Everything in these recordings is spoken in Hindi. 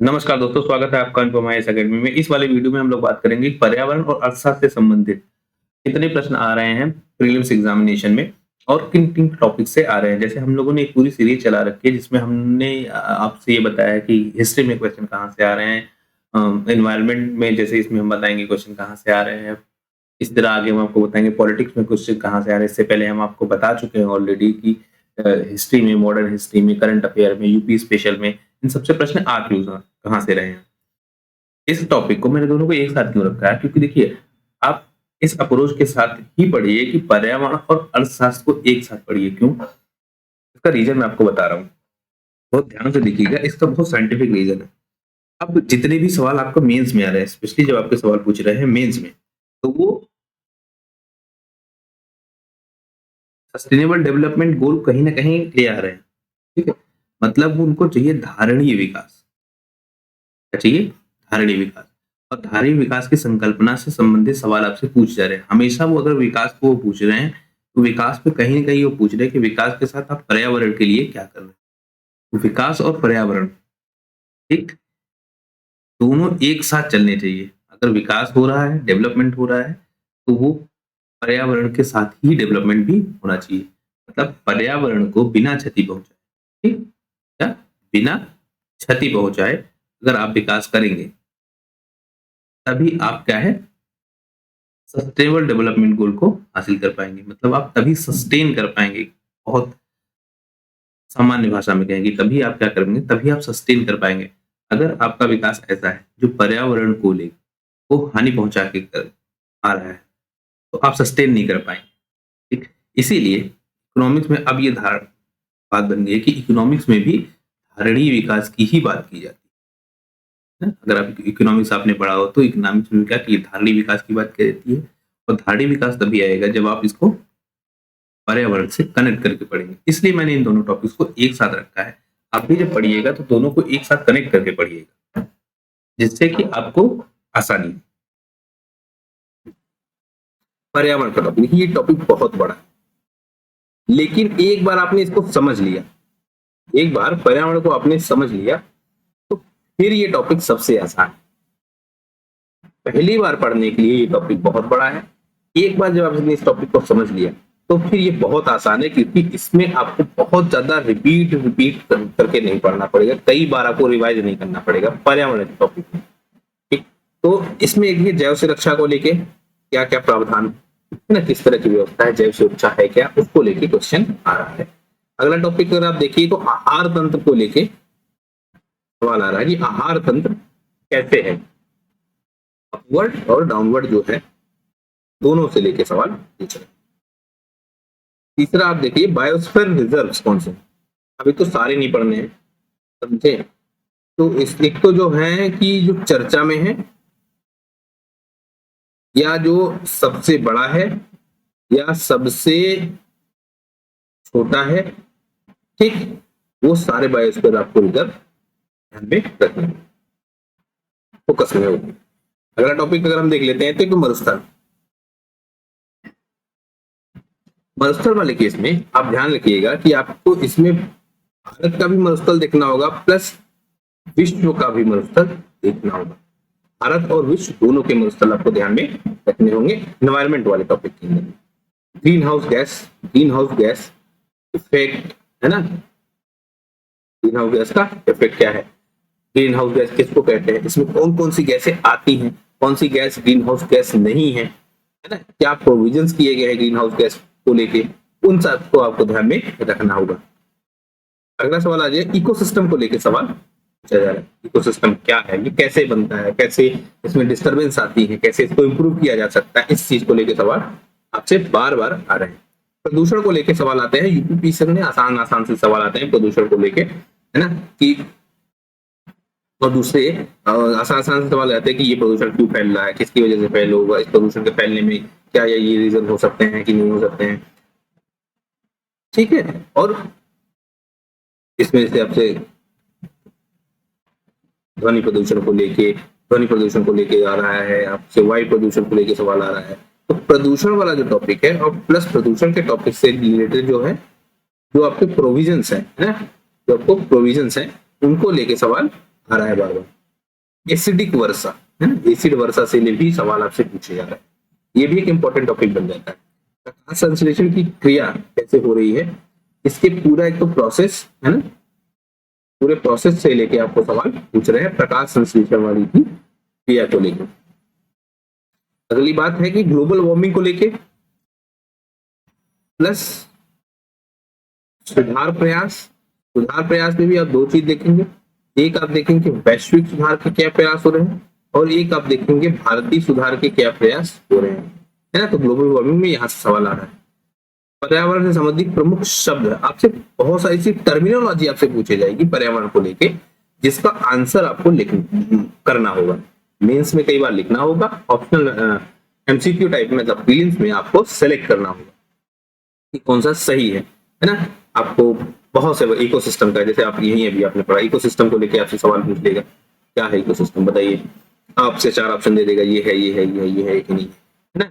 नमस्कार दोस्तों, स्वागत है आपका अनुपम आईएएस अकेडमी में। इस वाले वीडियो में हम लोग बात करेंगे पर्यावरण और अर्थशास्त्र से संबंधित कितने प्रश्न आ रहे हैं प्रीलिम्स एग्जामिनेशन में और किन-किन टॉपिक से आ रहे हैं। जैसे हम लोगों ने एक पूरी सीरीज चला रखी है जिसमें हमने आपसे ये बताया है कि हिस्ट्री में क्वेश्चन कहाँ से आ रहे हैं, एनवायरनमेंट में जैसे इसमें हम बताएँगे क्वेश्चन कहाँ से आ रहे हैं। इसी तरह आगे हम आपको बताएँगे पॉलिटिक्स में क्वेश्चन कहाँ से आ रहे हैं। इससे पहले हम आपको बता चुके हैं ऑलरेडी कि हिस्ट्री में, मॉडर्न हिस्ट्री में, करंट अफेयर में, यूपी स्पेशल में इन सबसे प्रश्न आ क्यों कहाँ से रहे हैं। इस टॉपिक को मैंने दोनों को एक साथ क्यों रखा है, क्योंकि देखिए आप इस अप्रोच के साथ ही पढ़िए कि पर्यावरण और अर्थशास्त्र को एक साथ पढ़िए। क्यों? इसका रीजन मैं आपको बता रहा हूँ। बहुत ध्यान से देखिएगा, इसका बहुत साइंटिफिक रीजन है। अब जितने भी सवाल आपको मेंस में आ रहे हैं, स्पेशली जब आपके सवाल पूछ रहे हैं मेंस में, तो वो सस्टेनेबल डेवलपमेंट गोल कहीं न कहीं ले आ रहे हैं। ठीक है? मतलब उनको चाहिए धारणीय विकास। क्या चाहिए? धारणीय विकास। और धारणीय विकास की संकल्पना से संबंधित सवाल आपसे पूछ जा रहे हैं। हमेशा वो अगर विकास को वो पूछ रहे हैं, तो विकास पे कहीं न कहीं वो पूछ रहे हैं कि विकास के साथ आप पर्यावरण के लिए क्या कर रहे हैं? तो विकास और पर्यावरण, ठीक? दोनों एक साथ चलने चाहिए। अगर विकास हो रहा है, डेवलपमेंट हो रहा है, तो वो पर्यावरण के साथ ही डेवलपमेंट भी होना चाहिए। मतलब पर्यावरण को बिना क्षति पहुँचाए, ठीक? क्या? बिना क्षति पहुँचाए अगर आप विकास करेंगे, तभी आप क्या है सस्टेनेबल डेवलपमेंट गोल को हासिल कर पाएँगे। मतलब आप तभी सस्टेन कर पाएँगे। बहुत सामान्य भाषा में कहेंगे, तभी आप क्या करेंगे, तभी आप सस्टेन कर पाएँगे। अगर आपका विकास ऐसा है, जो पर्यावरण को को हानि पहुँचा के कर आ रहा है, तो आप सस्टेन नहीं कर पाएँगे। ठीक? इसीलिए इकोनॉमिक्स में अब ये बात बन गई है कि इकोनॉमिक्स में भी धारणीय विकास की ही बात की जाती है। अगर आप इकोनॉमिक्स आपने पढ़ा हो, तो इकोनॉमिक्स में क्या कि धारणीय विकास की बात की जाती है और धारणीय विकास तभी आएगा जब आप इसको पर्यावरण से कनेक्ट करके पढ़ेंगे। इसलिए मैंने इन दोनों टॉपिक्स को एक साथ रखा है। आप भी जब पढ़िएगा तो दोनों को एक साथ कनेक्ट करके पढ़िएगा, जिससे कि आपको आसानी हो। पर्यावरण का टॉपिक, ये टॉपिक बहुत बड़ा है, लेकिन एक बार आपने इसको समझ लिया, एक बार पर्यावरण को आपने समझ लिया, तो फिर ये टॉपिक सबसे आसान है। पहली बार पढ़ने के लिए ये टॉपिक बहुत बड़ा है। एक बार जब आपने इस टॉपिक को समझ लिया, तो फिर ये बहुत आसान है, क्योंकि इसमें आपको बहुत ज्यादा रिपीट करके नहीं पढ़ना पड़ेगा, कई बार आपको रिवाइज नहीं करना पड़ेगा पर्यावरण के टॉपिक में। ठीक, तो इसमें एक जैव सुरक्षा को लेके क्या क्या प्रावधान है ना, किस तरह की व्यवस्था है, जैव सुरक्षा है क्या, उसको लेके क्वेश्चन आ रहा है। अगला टॉपिक अगर आप देखिए तो आहार तंत्र को लेके सवाल आ रहा है कि आहार तंत्र कैसे है, अपवर्ड और डाउनवर्ड जो है, दोनों से लेके सवाल पूछ रहे हैं। तीसरा आप देखिए बायोस्फीयर रिजर्व्स कौन से, अभी तो सारे नहीं पढ़ने हैं, समझे। तो इस एक तो जो है कि जो चर्चा में है, या जो सबसे बड़ा है, या सबसे छोटा है, ठीक, वो सारे बायोस्फीयर आपको रिजर्व ध्यान में रखना है, फोकस में होगी। अगला टॉपिक अगर हम देख लेते हैं तो मरुस्थल। मरुस्थल वाले केस में आप ध्यान रखिएगा कि आपको इसमें भारत का भी मरुस्थल देखना होगा, प्लस विश्व का भी मरुस्थल देखना होगा। भारत और विश्व दोनों के मरुस्थल आपको ध्यान में रखने होंगे एनवायरमेंट वाले टॉपिक के अंदर। ग्रीन हाउस गैस इफेक्ट है ना, ग्रीन हाउस गैस का इफेक्ट क्या है, ग्रीन हाउस गैस किसको कहते हैं, इसमें कौन कौन सी गैसें आती हैं, कौन सी गैस ग्रीन हाउस गैस नहीं है ना, क्या प्रोविजंस किए गए हैं ग्रीन हाउस गैस को लेके, उन सब को आपको ध्यान में रखना होगा। अगला सवाल आ जाए इकोसिस्टम को लेके सवाल पूछा जा रहा है। इकोसिस्टम क्या है, ये कैसे बनता है, कैसे इसमें डिस्टरबेंस आती है, कैसे इसको इंप्रूव किया जा सकता है, इस चीज को लेके सवाल आपसे बार बार आ रहे हैं। प्रदूषण को लेके सवाल आते हैं, यूपीपीएससी में आसान से सवाल आते हैं प्रदूषण को लेके, है ना, कि और दूसरे आसान से सवाल आते हैं कि ये प्रदूषण क्यों फैल रहा है, किसकी वजह से फैल होगा, इस प्रदूषण के फैलने में क्या ये रीजन हो सकते हैं कि नहीं हो सकते हैं, ठीक है। और इसमें से आपसे ध्वनि प्रदूषण को लेके आ रहा है, आपसे वायु प्रदूषण को लेके सवाल आ रहा है। तो प्रदूषण वाला जो टॉपिक है और प्लस प्रदूषण के टॉपिक से रिलेटेड जो है, जो आपके प्रोविजंस है ना, जो आपको प्रोविजंस है, उनको लेके सवाल आ रहा है बार बार। एसिडिक वर्षा है ना, एसिड वर्षा से भी सवाल आपसे पूछे जा रहा है, ये भी एक इंपॉर्टेंट टॉपिक बन जाता है। प्रकाश संश्लेषण की क्रिया कैसे हो रही है, इसके पूरा एक तो प्रोसेस है ना, पूरे प्रोसेस से लेके आपको सवाल पूछ रहे हैं प्रकाश संश्लेषण वाली की क्रिया को लेकर। अगली बात है कि ग्लोबल वार्मिंग को लेके प्लस सुधार प्रयास में भी आप दो चीज देखेंगे, एक आप देखेंगे वैश्विक सुधार के क्या प्रयास हो रहे हैं, और एक आप देखेंगे भारतीय सुधार के क्या प्रयास हो रहे हैं, है ना। तो ग्लोबल वार्मिंग में यहाँ से सवाल आ रहा है। पर्यावरण से संबंधित प्रमुख शब्द, आपसे बहुत सारी सी टर्मिनोलॉजी आपसे पूछी जाएगी पर्यावरण को लेके, जिसका आंसर आपको करना होगा। मेंस में कई बार लिखना होगा, ऑप्शनल एमसीक्यू टाइप में मतलब प्रीलिम्स में आपको सेलेक्ट करना होगा कि कौन सा सही है ना। आपको बहुत से इकोसिस्टम का, जैसे आप यही अभी आपने पढ़ा, इकोसिस्टम को लेके आपसे सवाल पूछ लेगा, क्या है इकोसिस्टम बताइए, आपसे 4 ऑप्शन दे देगा, ये है ये है ये है ये है कि नहीं, है ना।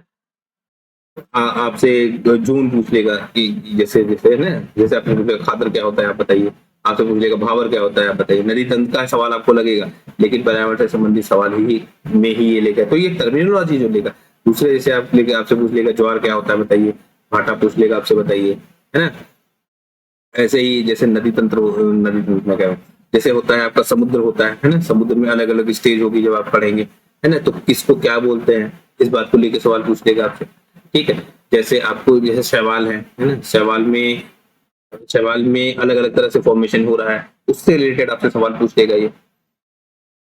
आपसे जून पूछ लेगा कि जैसे जैसे है ना, जैसे आपने पूछा खादर क्या होता है आप बताइए, आपसे पूछ लेगा भावर क्या होता है आप बताइए, नदी तंत्र का सवाल आपको लगेगा, लेकिन पर्यावरण से संबंधित सवाल ही में ही ये लेगा, तो ये टर्मिनोलॉजी जो लेगा। दूसरे जैसे आप लेके आपसे पूछ लेगा ज्वार क्या होता है बताइए, भाटा पूछ लेगा आपसे बताइए, है ना। ऐसे ही जैसे नदी तंत्र में क्या जैसे होता है आपका समुद्र होता है ना, समुद्र में अलग अलग स्टेज होगी जब आप पढ़ेंगे, है ना, तो किसको क्या बोलते हैं, इस बात को लेके सवाल पूछ लेगा आपसे, ठीक है। जैसे आपको जैसे शैवाल है ना, शैवाल में अलग अलग तरह से फॉर्मेशन हो रहा है, उससे रिलेटेड आपसे सवाल पूछ लेगा ये।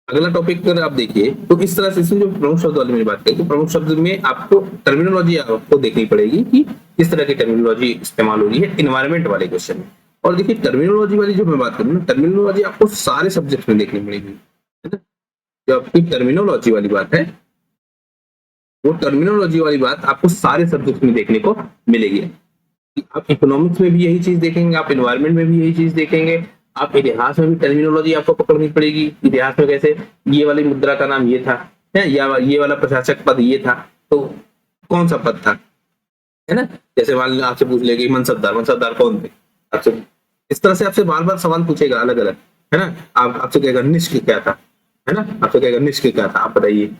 अगला टॉपिक अगर आप देखिए तो इस तरह से जो प्रमुख शब्द वाली मेरी बात करें, तो प्रमुख शब्द में आपको टर्मिनोलॉजी आपको देखनी पड़ेगी कि किस तरह की टर्मिनोलॉजी इस्तेमाल हो रही है इन्वायरमेंट वाले क्वेश्चन में। और देखिए टर्मिनोलॉजी वाली जो मैं बात करूँ ना, टर्मिनोलॉजी आपको सारे सब्जेक्ट में देखनी पड़ेगी, है ना। जो आपकी टर्मिनोलॉजी वाली बात है, वो टर्मिनोलॉजी वाली बात आपको सारे सब्जेक्ट में देखने को मिलेगी। आप इकोनॉमिक्स में भी यही चीज देखेंगे, आप एनवायरमेंट में भी यही चीज देखेंगे, आप इतिहास में भी टर्मिनोलॉजी आपको पकड़नी पड़ेगी। इतिहास में कैसे ये वाली मुद्रा का नाम ये था, है या ये वाला प्रशासक पद ये था, तो कौन सा पद था, है ना। जैसे मान लो आपसे पूछ लेगी मनसबदार कौन थे, आपसे इस तरह से आपसे बार बार सवाल पूछेगा अलग अलग, है ना। आप आपसे कहेगा निष्क क्या था, है ना, आपसे कहेगा निष्क क्या था आप बताइए,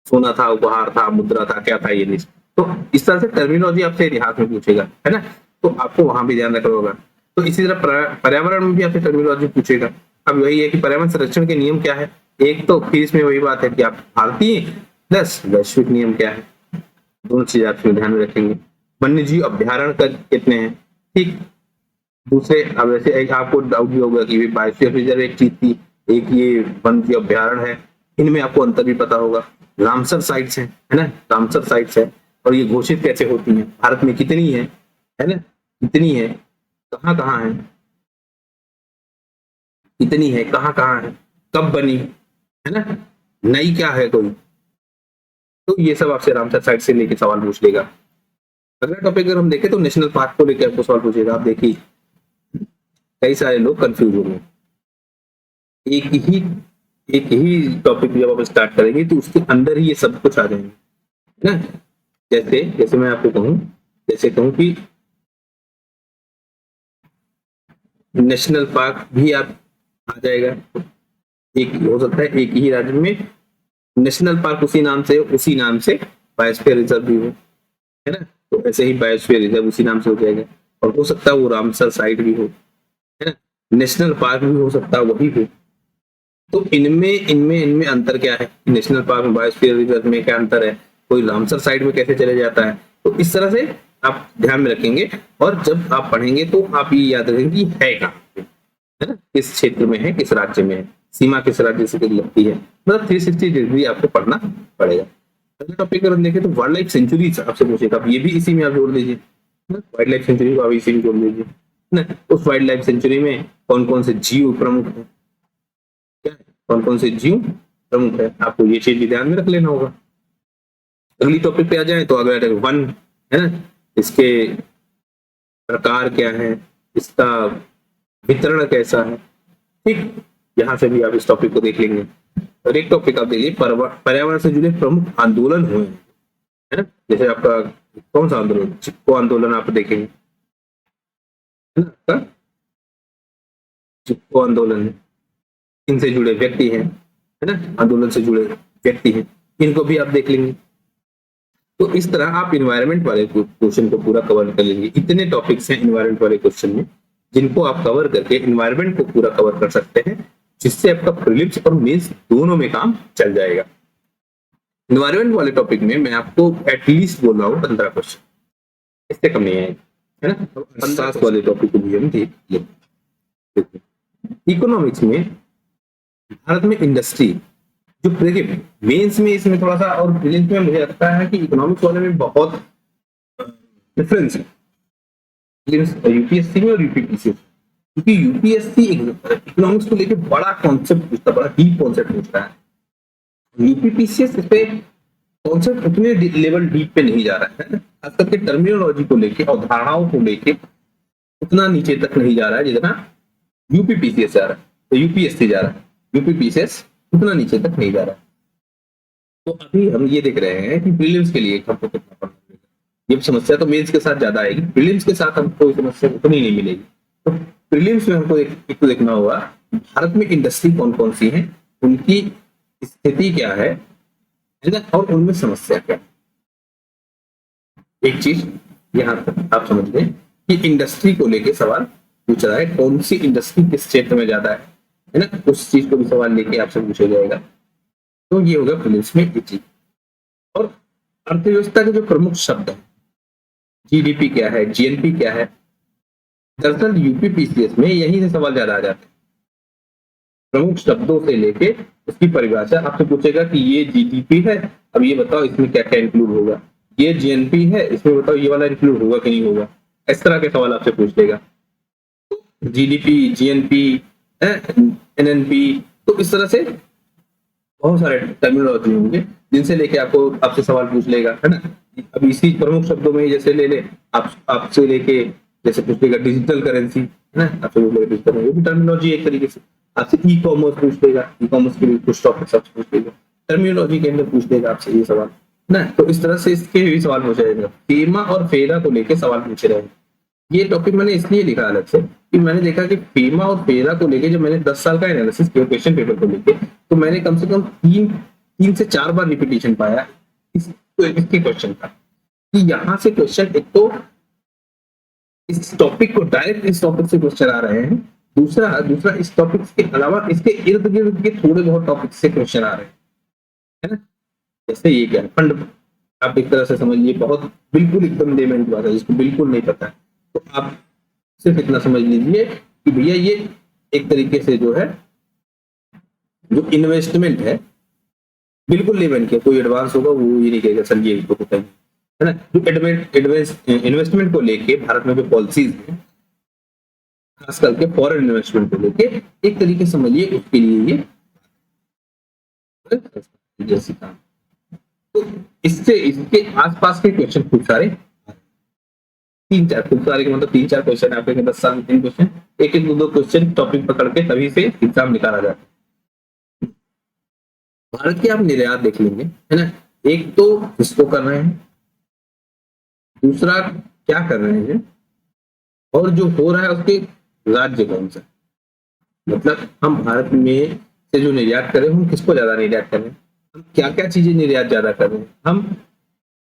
सोना था, उपहार था, मुद्रा था, क्या था ये निष्क। तो इस तरह से टर्मिनोलॉजी आपसे इतिहास में पूछेगा, है ना, तो आपको वहां भी ध्यान रखना होगा। तो इसी तरह पर्यावरण में भी आपसे टर्मिनोलॉजी पूछेगा। अब वही है कि पर्यावरण संरक्षण के नियम क्या है, एक तो फिर इसमें वही बात है कि आप भारतीय प्लस वैश्विक नियम क्या है, दोनों चीज आप ध्यान में रखेंगे। वन्य जीव अभ्यारण्य कितने हैं, ठीक। दूसरे अब वैसे एक आपको डाउट भी होगा कि बायोस्फीयर रिजर्व एक चीज थी, एक ये वन्य जीव अभ्यारण्य है, इनमें आपको अंतर भी पता होगा। रामसर साइट्स है ना, रामसर साइट्स है, और ये घोषित कैसे होती हैं, भारत में कितनी है ना, कितनी है, कहाँ कहाँ है, कहाँ है, कब बनी, है ना, नई क्या है कोई, तो ये सब आपसे रामसर साइट से लेके सवाल पूछ लेगा। अगला टॉपिक अगर हम देखें तो नेशनल पार्क को लेकर आपको सवाल पूछेगा। आप देखिए कई सारे लोग कंफ्यूज हो गए, एक ही टॉपिक जब आप स्टार्ट करेंगे तो उसके अंदर ही ये सब कुछ आ जाएंगे, है ना। जैसे जैसे मैं आपको कहूँ, जैसे कहूँ कि नेशनल पार्क भी आप आ जाएगा, एक हो सकता है एक ही राज्य में नेशनल पार्क उसी नाम से बायोस्फीयर रिजर्व भी हो, है ना। तो ऐसे ही बायोस्फीयर रिजर्व उसी नाम से हो जाएगा, और हो सकता है वो रामसर साइट भी हो, है ना, नेशनल पार्क भी हो सकता है वही हो। तो इनमें अंतर क्या है, नेशनल पार्क में बायोस्फीयर रिजर्व में क्या अंतर है, कोई रामसर साइट में कैसे चले जाता है, तो इस तरह से आप ध्यान में रखेंगे। और जब आप पढ़ेंगे तो आप ये याद रखेंगे कि है कहाँ पे, है ना, किस क्षेत्र में है, किस राज्य में है, सीमा किस राज्य से लगती है, मतलब 360 डिग्री आपको पढ़ना पड़ेगा। अगला टॉपिक अगर हम देखें तो वाइल्ड लाइफ सेंचुरी आपसे पूछेगा, ये भी इसी में आप जोड़ दीजिए, वाइल्ड लाइफ सेंचुरी को आप इसी में जोड़ दीजिए ना। उस वाइल्ड लाइफ सेंचुरी में कौन कौन से जीव प्रमुख है, क्या है, कौन कौन से जीव प्रमुख है, आपको ये चीज भी ध्यान में रख लेना होगा। अगली टॉपिक पे आ जाए तो अगला वन है ना, इसके प्रकार क्या है, इसका वितरण कैसा है, ठीक। यहाँ से भी आप इस टॉपिक को देख लेंगे। और एक टॉपिक आप देखिए पर्यावरण से जुड़े प्रमुख आंदोलन हुए हैं, है ना। जैसे आपका कौन सा आंदोलन, चिपको आंदोलन आप देखेंगे, है ना, चिपको आंदोलन है, इनसे जुड़े व्यक्ति हैं, है ना, आंदोलन से जुड़े व्यक्ति हैं, इनको भी आप देख लेंगे। तो इस तरह आप इन्वायरमेंट वाले क्वेश्चन को पूरा कवर कर लेंगे। इतने टॉपिक्स हैं इन्वायरमेंट वाले क्वेश्चन में जिनको आप कवर करके इन्वायरमेंट को पूरा कवर कर सकते हैं, जिससे आपका प्रीलिम्स और मेंस दोनों में काम चल जाएगा। इन्वायरमेंट वाले टॉपिक में मैं आपको एटलीस्ट बोल रहा हूँ 15 क्वेश्चन, इससे कम नहीं आएगा, है ना। 15 वाले टॉपिक को भी हम देख लेते। इकोनॉमिक्स में भारत में इंडस्ट्री जो मेंस में इसमें थोड़ा सा और प्रीलिम्स में मुझे लगता है कि इकोनॉमिक्स वाले में बहुत डिफरेंस है यूपीएससी में और यूपीपीसी, क्योंकि यूपीएससी इकोनॉमिक्स को लेके बड़ा कॉन्सेप्ट पूछता, बड़ा डीप कॉन्सेप्ट पूछता है। यूपीपीसीएस इस पे कॉन्सेप्ट उतने लेवल डीप पे नहीं जा रहा है, खास करके टर्मिनोलॉजी को लेके, अवधारणाओं को लेके उतना नीचे तक नहीं जा रहा है जितना यूपीपीसीएस जा रहा है, तो यूपीएससी जा रहा है, यूपीपीसीएस उतना नीचे तक नहीं जा रहा है। तो अभी हम ये देख रहे हैं कि प्रीलिम्स के लिए हमको कितना पढ़ना पड़ेगा। ये समस्या तो मेंस के साथ ज्यादा आएगी, प्रीलिम्स के साथ हमको समस्या उतनी नहीं मिलेगी। तो प्रीलिम्स में हमको एक तो देखना होगा भारत में इंडस्ट्री कौन कौन सी है, उनकी स्थिति क्या है ना, और उनमें समस्या क्या है। एक चीज यहाँ तक आप समझ लें कि इंडस्ट्री को लेके सवाल पूछ रहा है, कौन सी इंडस्ट्री किस क्षेत्र में ज्यादा है ना, उस चीज को भी सवाल लेके आपसे पूछा जाएगा। तो ये होगा प्रीलिम्स में एक चीज। और अर्थव्यवस्था के जो प्रमुख शब्द है, जीडीपी क्या है, जीएनपी क्या है, दरअसल यूपीपीसीएस में यही से सवाल ज्यादा आ जाते हैं। प्रमुख शब्दों से लेके उसकी परिभाषा आपसे पूछेगा कि ये जीडीपी है, अब ये बताओ इसमें क्या क्या इंक्लूड होगा, ये जीएनपी है, इसमें बताओ ये वाला इंक्लूड होगा कि नहीं होगा। इस तरह के सवाल आपसे पूछ लेगा। जीडीपी, जीएनपी, एनएनपी, तो इस तरह से बहुत सारे टर्मिनोलॉजी होंगे जिनसे लेके आपसे सवाल पूछ लेगा, है ना। अब इसी प्रमुख शब्दों में जैसे ले ले आपसे लेके जैसे पूछ लेगा डिजिटल करेंसी, है ना, आपसे पूछ लेगा डिजिटल, वो भी टर्मिनोलॉजी एक तरीके से। आपसे ई कॉमर्स पूछ लेगा, ई कॉमर्स के लिए कुछ टॉपिक्स आपसे पूछ लेगा, टर्मिनोलॉजी के अंदर पूछ लेगा आपसे ये सवाल ना। तो इस तरह से इसके भी सवाल पूछा जाएगा। फेमा और फेरा को लेके सवाल पूछे रहेंगे। ये टॉपिक मैंने इसलिए लिखा अलग से कि मैंने देखा कि फेमा और फेरा को लेके जब मैंने 10 साल का एनालिसिस किया क्वेश्चन पेपर को लेके, तो मैंने कम से कम 3 से 4 बार रिपीटेशन पाया इसके क्वेश्चन का, कि यहाँ से क्वेश्चन एक तो इस टॉपिक को डायरेक्ट इस टॉपिक से क्वेश्चन आ रहे हैं, दूसरा इस टॉपिक के अलावा इसके इर्द गिर्द के थोड़े बहुत टॉपिक से क्वेश्चन आ रहे हैं, है ना। जैसे ये क्या है, फंड, आप एक तरह से समझिए बहुत बिल्कुल एकदम लेमन की बात है, जिसको बिल्कुल नहीं पता है, तो आप सिर्फ इतना समझ लीजिए कि भैया ये एक तरीके से जो है जो इन्वेस्टमेंट है बिल्कुल लेमन के, कोई एडवांस होगा वो ये नहीं कहेगा सर ये इसको पता है ना। जो इन्वेस्टमेंट को लेके भारत में जो पॉलिसीज है, खास करके फॉरेन इन्वेस्टमेंट को लेके, एक तरीके से समझिए उसके लिए ये जैसी काम। तो इससे इसके आसपास के क्वेश्चन खूब सारे, 3-4 खूब सारे के मतलब 3-4 क्वेश्चन आपके 10 साल में 3 क्वेश्चन, एक 2 क्वेश्चन टॉपिक पकड़ के तभी से एग्जाम निकाला जाता है। भारत के आप निर्यात देख लेंगे, है ना। एक तो किसको कर रहे हैं, दूसरा क्या कर रहे हैं, और जो हो रहा है उसके राज्य कौन सा। मतलब हम भारत में से जो निर्यात कर रहे हैं, हम किसको ज्यादा निर्यात कर रहे हैं, हम क्या क्या चीजें निर्यात ज्यादा कर रहे हैं, हम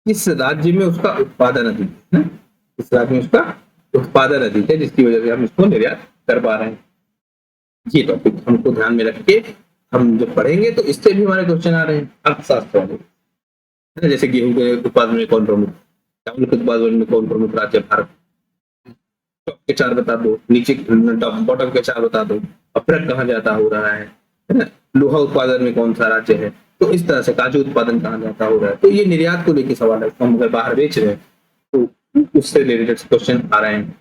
किस राज्य में उसका उत्पादन अधिक है ना, इस राज्य में उसका उत्पादन अधिक है जिसकी वजह से हम इसको निर्यात कर पा रहे हैं। ये टॉपिक हमको ध्यान में रख के हम जब पढ़ेंगे तो इससे भी हमारे क्वेश्चन आ रहे हैं अर्थशास्त्र वाले, है ना। जैसे गेहूं के उत्पादन में कौन प्रमुख, चावल के उत्पादन में कौन प्रमुख राज्य है भारत, टॉप के 4 बता दो, नीचे बॉटम के 4 बता दो, अप्रक कहाँ जाता हो रहा है ना। लोहा उत्पादन में कौन सा राज्य है, तो इस तरह से काजू उत्पादन कहाँ जाता हो रहा है। तो ये निर्यात को लेकर सवाल है, हम अगर बाहर बेच रहे हैं तो उससे रिलेटेड क्वेश्चन आ रहे हैं।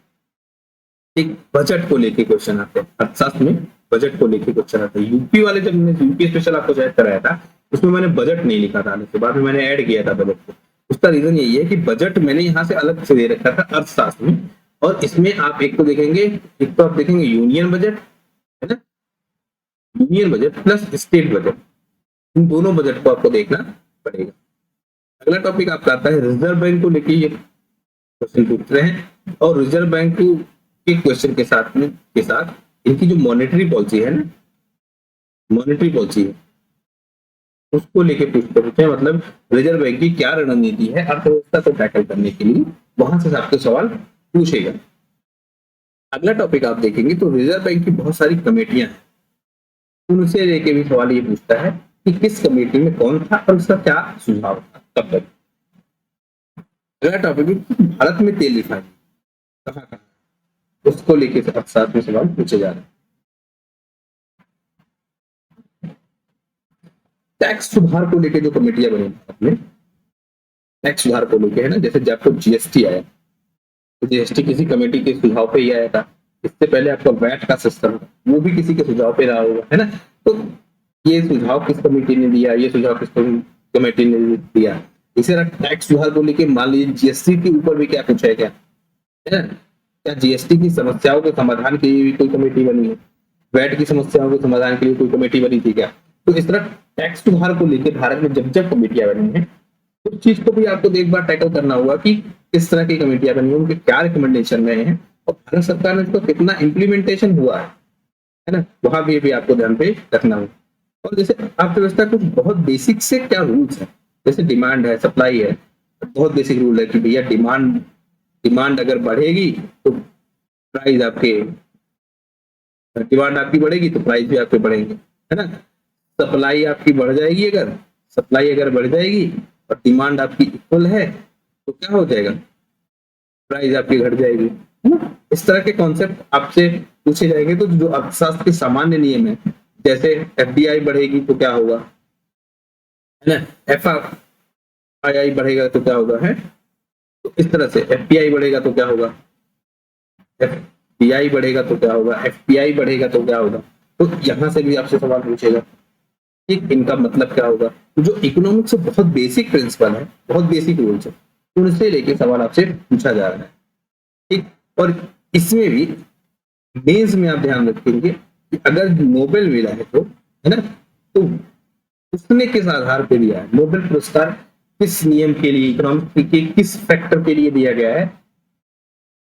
एक बजट को लेके क्वेश्चन आते हैं, अर्थशास्त्र में बजट को लेके क्वेश्चन आते हैं। यूपी वाले जब मैंने यूपी स्पेशल आपको शायद कराया था, उसमें मैंने बजट नहीं लिखा था, उसके बाद में मैंने ऐड किया था बजट को। उसका रीजन यही है कि बजट मैंने यहाँ से अलग से दे रखा था अर्थशास्त्र में, और इसमें आप एक तो देखेंगे, एक तो आप देखेंगे यूनियन बजट, है ना, union budget plus state budget, इन दोनों बजट को आपको देखना पड़ेगा। अगला टॉपिक आपका आता है रिजर्व बैंक को लेके ये क्वेश्चन पूछ रहे हैं, और रिजर्व बैंक के क्वेश्चन के साथ इनकी जो मॉनेटरी पॉलिसी है ना, मॉनेटरी पॉलिसी है, उसको लेके पूछते हैं, मतलब रिजर्व बैंक की क्या रणनीति है अर्थव्यवस्था को टैकल करने के लिए, वहां से आपको सवाल पूछेगा। अगला टॉपिक आप देखेंगे तो रिजर्व बैंक की बहुत सारी कमेटियां हैं, उनसे लेके भी सवाल ये पूछता है कि किस कमेटी में कौन था और उसका क्या सुझाव था तब तक। अगला टॉपिक है भारत में तेल रिफाइनरी कहाँ कहाँ, उसको लेके साथ में सवाल पूछे जा रहे हैं। टैक्स सुधार को लेके जो कमेटियां बनी अपने, टैक्स सुधार को लेके है ना, जैसे जब आपको जीएसटी आया तो जीएसटी किसी कमेटी के सुझाव पे ही आया था। इससे पहले आपका वैट का सिस्टम था, वो भी किसी के सुझाव पे रहा होगा, है ना। तो ये सुझाव किस कमेटी ने दिया, ये सुझाव किस कमेटी ने दिया। इसी तरह टैक्स सुधार को लेके मान लीजिए जीएसटी के ऊपर भी क्या पूछा है, क्या है ना, क्या जीएसटी की समस्याओं के समाधान के लिए भी कोई कमेटी बनी है, वैट की समस्याओं के समाधान के लिए कोई कमेटी बनी थी क्या। तो इस तरह टैक्स सुधार को लेकर भारत में जब जब कमेटियां बनी है, तो उस चीज को भी आपको एक बार टैकल करना होगा कि किस तरह की कमेटियां बनी है, उनके क्या रिकमेंडेशन रहे हैं और भारत सरकार ने इसको कितना इम्प्लीमेंटेशन हुआ है ना, वहां भी आपको ध्यान पे रखना होगा। और जैसे अर्थव्यवस्था कुछ बहुत बेसिक से क्या रूल्स है, जैसे डिमांड है, सप्लाई है, बहुत बेसिक रूल है कि भैया डिमांड डिमांड अगर बढ़ेगी तो प्राइस आपके, डिमांड आपकी बढ़ेगी तो प्राइस भी आपके बढ़ेंगे, है ना। सप्लाई आपकी बढ़ जाएगी, अगर सप्लाई अगर बढ़ जाएगी और डिमांड आपकी इक्वल है तो क्या हो जाएगा, प्राइस आपकी घट जाएगी, है ना। इस तरह के कॉन्सेप्ट आपसे पूछे जाएंगे। तो जो अर्थशास्त्र के सामान्य नियम है, जैसे एफडीआई बढ़ेगी तो क्या होगा, है ना, एफआई बढ़ेगा तो क्या होगा, है। तो इस तरह से एफपीआई बढ़ेगा तो क्या होगा, एफडीआई बढ़ेगा तो क्या होगा, एफपीआई बढ़ेगा तो क्या होगा। तो यहां से भी आपसे सवाल पूछेगा कि इनका मतलब क्या होगा। तो जो इकोनॉमिक्स से बहुत बेसिक प्रिंसिपल है, बहुत बेसिक रूल्स है, उनसे लेके सवाल आपसे पूछा जा रहा है, ठीक। और इसमें भी मेंस में आप ध्यान रखेंगे कि अगर नोबेल मिला है तो, है ना, तो उसने किस आधार पे दिया है, नोबेल पुरस्कार किस नियम के लिए, इकोनॉमिक्स के किस फैक्टर के लिए दिया गया है,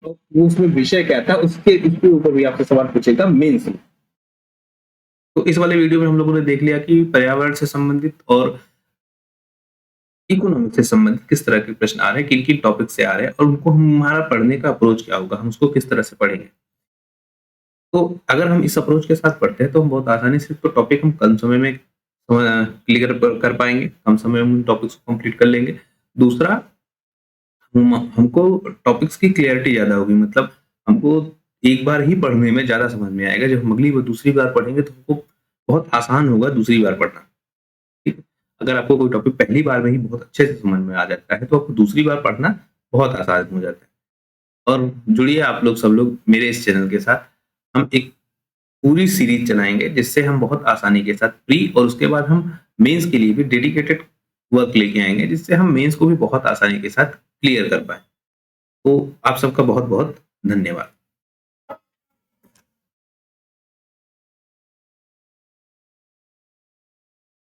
तो वो उसमें विषय क्या था, उसके ऊपर भी आपसे सवाल पूछेगा मेंस में। तो इस वाले वीडियो में हम लोगों ने देख लिया कि पर्यावरण से संबंधित और इकोनॉमिक्स से संबंधित किस तरह के प्रश्न आ रहे हैं, किन किन टॉपिक से आ रहे हैं और उनको हमारा पढ़ने का अप्रोच क्या होगा, हम उसको किस तरह से पढ़ेंगे। तो अगर हम इस अप्रोच के साथ पढ़ते हैं तो हम बहुत आसानी से तो टॉपिक हम कम समय में क्लियर कर पाएंगे, कम समय में टॉपिक्स को कंप्लीट कर लेंगे। दूसरा, हमको टॉपिक्स की क्लियरिटी ज्यादा होगी, मतलब हमको एक बार ही पढ़ने में ज्यादा समझ में आएगा, जब हम अगली बार दूसरी बार पढ़ेंगे तो हमको बहुत आसान होगा दूसरी बार पढ़ना, ठीक है। अगर आपको कोई टॉपिक पहली बार में ही बहुत अच्छे से समझ में आ जाता है तो आपको दूसरी बार पढ़ना बहुत आसान हो जाता है। और जुड़िए आप लोग, सब लोग मेरे इस चैनल के साथ, हम एक पूरी सीरीज चलाएंगे जिससे हम बहुत आसानी के साथ प्री और उसके बाद हम मेंस के लिए भी डेडिकेटेड वर्क लेके आएंगे, जिससे हम मेंस को भी बहुत आसानी के साथ क्लियर कर पाए। तो आप सबका बहुत बहुत धन्यवाद।